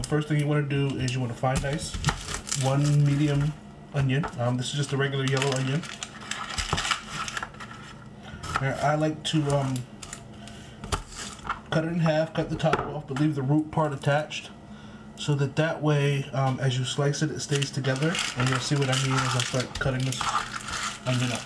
The first thing you want to do is you want to fine dice 1 medium onion. This is just a regular yellow onion. I like to cut it in half, cut the top off, but leave the root part attached, so that way, as you slice it, it stays together. And you'll see what I mean as I start cutting this onion up.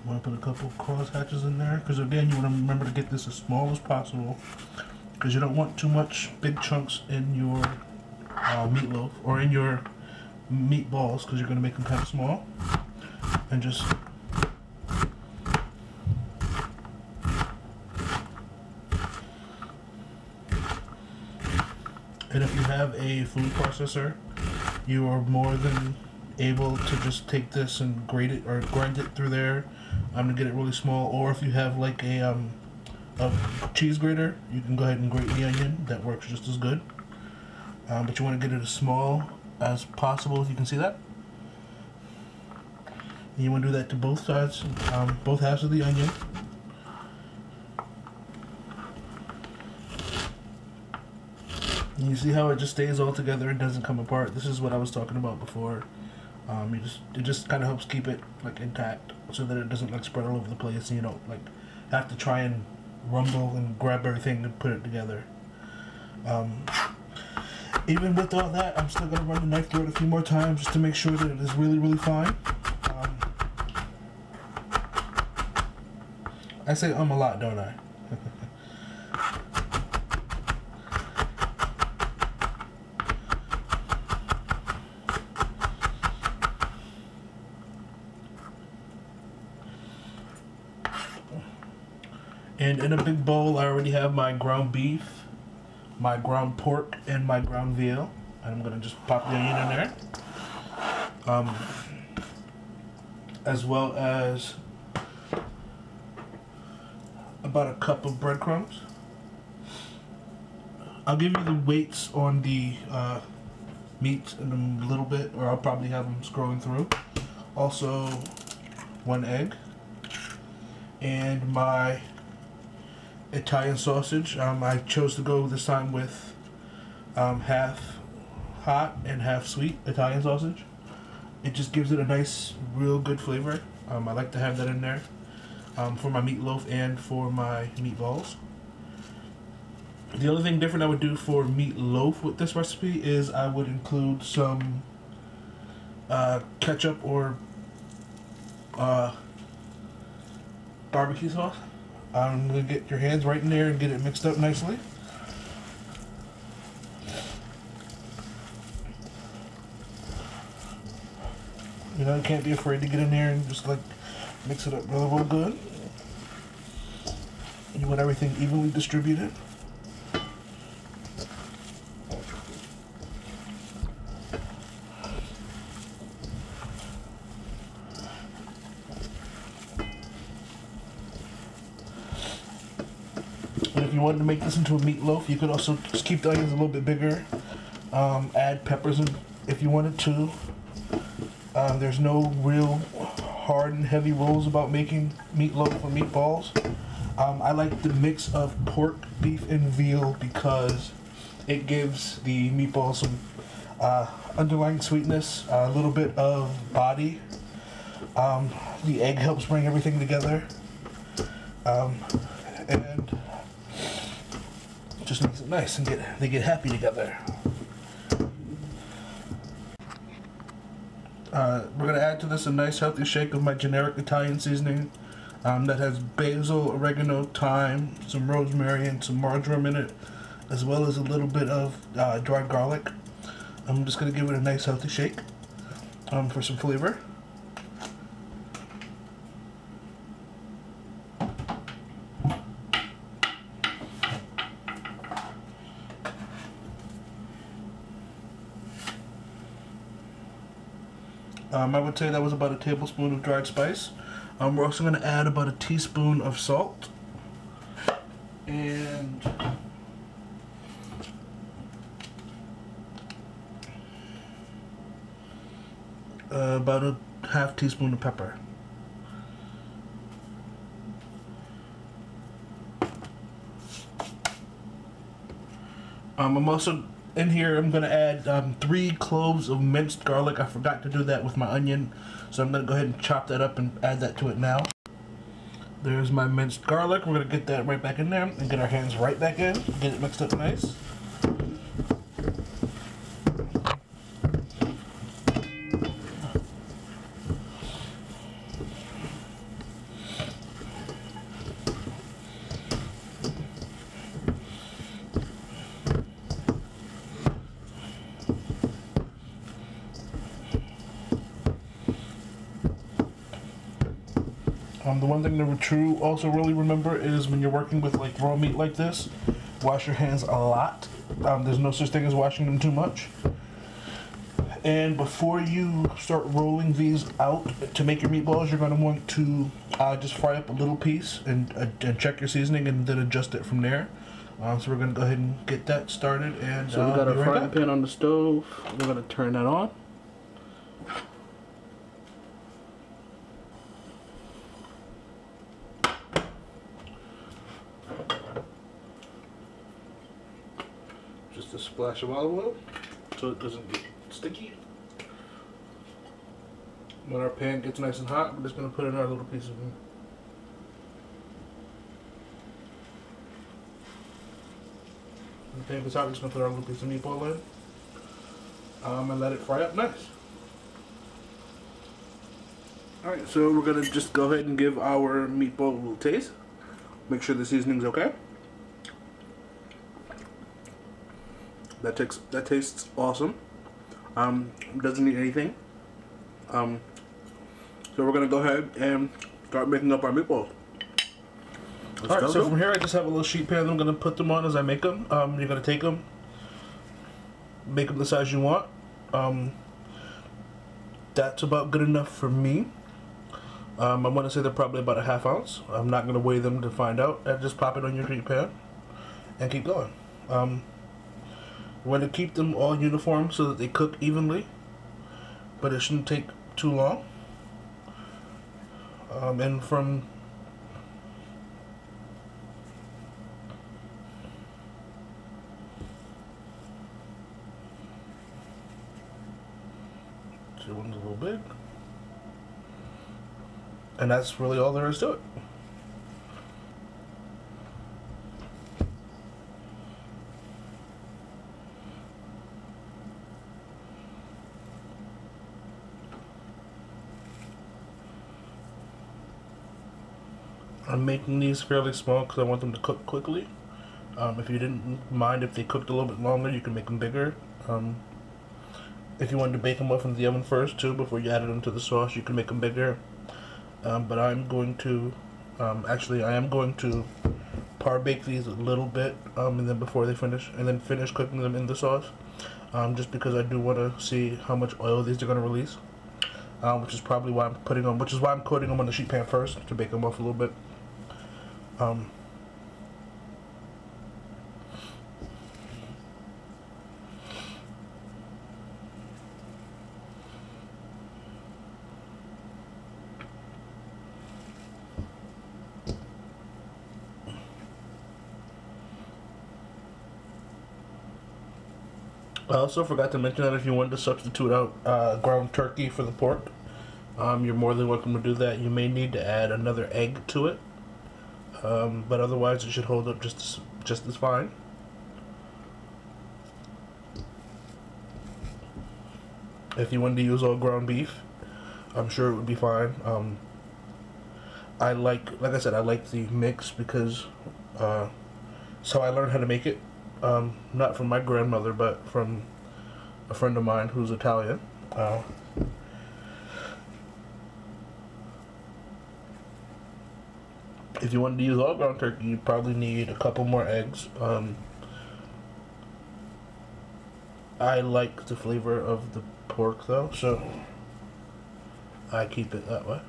I'm going to put a couple cross hatches in there, because again, you want to remember to get this as small as possible, because you don't want too much big chunks in your meatloaf or in your meatballs, because you're going to make them kind of small. And just and if you have a food processor, you are more than able to just take this and grate it or grind it through there to get it really small. Or if you have like a cheese grater, you can go ahead and grate the onion. That works just as good. But you want to get it as small as possible, if you can see that. And you want to do that to both sides, both halves of the onion. And you see how it just stays all together and doesn't come apart. This is what I was talking about before. It just kind of helps keep it like intact, so that it doesn't like spread all over the place, and you don't like have to try and rumble and grab everything to put it together. Even with all that, I'm still gonna run the knife through it a few more times just to make sure that it is really, really fine. I say a lot, don't I? And in a big bowl, I already have my ground beef, my ground pork, and my ground veal. And I'm gonna just pop the onion in there, as well as about a cup of breadcrumbs. I'll give you the weights on the meat in a little bit, or I'll probably have them scrolling through. Also, 1 egg, and my Italian sausage. I chose to go this time with half hot and half sweet Italian sausage. It just gives it a nice, real good flavor. I like to have that in there for my meatloaf and for my meatballs. The only thing different I would do for meatloaf with this recipe is I would include some ketchup or barbecue sauce. I'm going to get your hands right in there and get it mixed up nicely. You know, you can't be afraid to get in there and just like mix it up really, real good. You want everything evenly distributed. And if you wanted to make this into a meatloaf, you could also just keep the onions a little bit bigger. Add peppers in if you wanted to. There's no real hard and heavy rules about making meatloaf or meatballs. I like the mix of pork, beef, and veal because it gives the meatballs some underlying sweetness, a little bit of body. The egg helps bring everything together. And just makes it nice and they get happy together. We're going to add to this a nice healthy shake of my generic Italian seasoning that has basil, oregano, thyme, some rosemary, and some marjoram in it, as well as a little bit of dried garlic. I'm just going to give it a nice healthy shake for some flavor. I would say that was about a tablespoon of dried spice. We're also going to add about a teaspoon of salt and about a half teaspoon of pepper. I'm also in here. I'm gonna add 3 cloves of minced garlic. I forgot to do that with my onion, so I'm gonna go ahead and chop that up and add that to it now. There's my minced garlic. We're gonna get that right back in there and get our hands right back in. Get it mixed up nice. The one thing to also really remember is when you're working with like raw meat like this, wash your hands a lot. There's no such thing as washing them too much. And before you start rolling these out to make your meatballs, you're going to want to just fry up a little piece and check your seasoning and then adjust it from there. So we're going to go ahead and get that started. And so we got our frying pan on the stove. We're going to turn that on. Just a splash of olive oil so it doesn't get sticky. When our pan gets nice and hot, we're just going to put in our little piece of meat. When the pan gets hot, we're just going to put our little piece of meatball in and let it fry up nice. Alright, so we're going to just go ahead and give our meatball a little taste. Make sure the seasoning's okay. That tastes awesome. Doesn't need anything. So we're gonna go ahead and start making up our meatballs. Alright, so from here I just have a little sheet pan that I'm gonna put them on as I make them. You're gonna take them, make them the size you want. That's about good enough for me. I want to say they're probably about a ½ ounce. I'm not gonna weigh them to find out. Just pop it on your sheet pan and keep going. We're going to keep them all uniform so that they cook evenly, but it shouldn't take too long. And from so one's a little big, and that's really all there is to it. I'm making these fairly small because I want them to cook quickly. If you didn't mind if they cooked a little bit longer, you can make them bigger. If you wanted to bake them off in the oven first too, before you added them to the sauce, you can make them bigger. But I'm going to, actually I am going to par bake these a little bit, and then before they finish cooking them in the sauce. Just because I do want to see how much oil these are going to release. Which is probably why I'm coating them on the sheet pan first to bake them off a little bit. I also forgot to mention that if you wanted to substitute out ground turkey for the pork, you're more than welcome to do that. You may need to add another egg to it, but otherwise it should hold up just as fine. If you wanted to use all ground beef, I'm sure it would be fine. Like I said, I like the mix because so I learned how to make it. Not from my grandmother, but from a friend of mine who's Italian. If you wanted to use all ground turkey, you probably need a couple more eggs. I like the flavor of the pork though, so I keep it that way.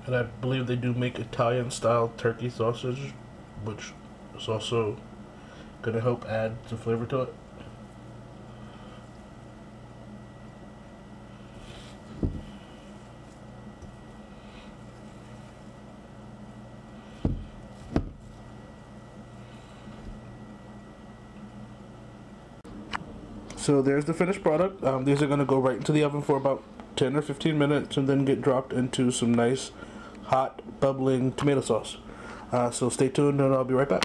And I believe they do make Italian style turkey sausage, which is also going to help add some flavor to it. So there's the finished product. These are going to go right into the oven for about 10 or 15 minutes and then get dropped into some nice hot bubbling tomato sauce. So stay tuned and I'll be right back.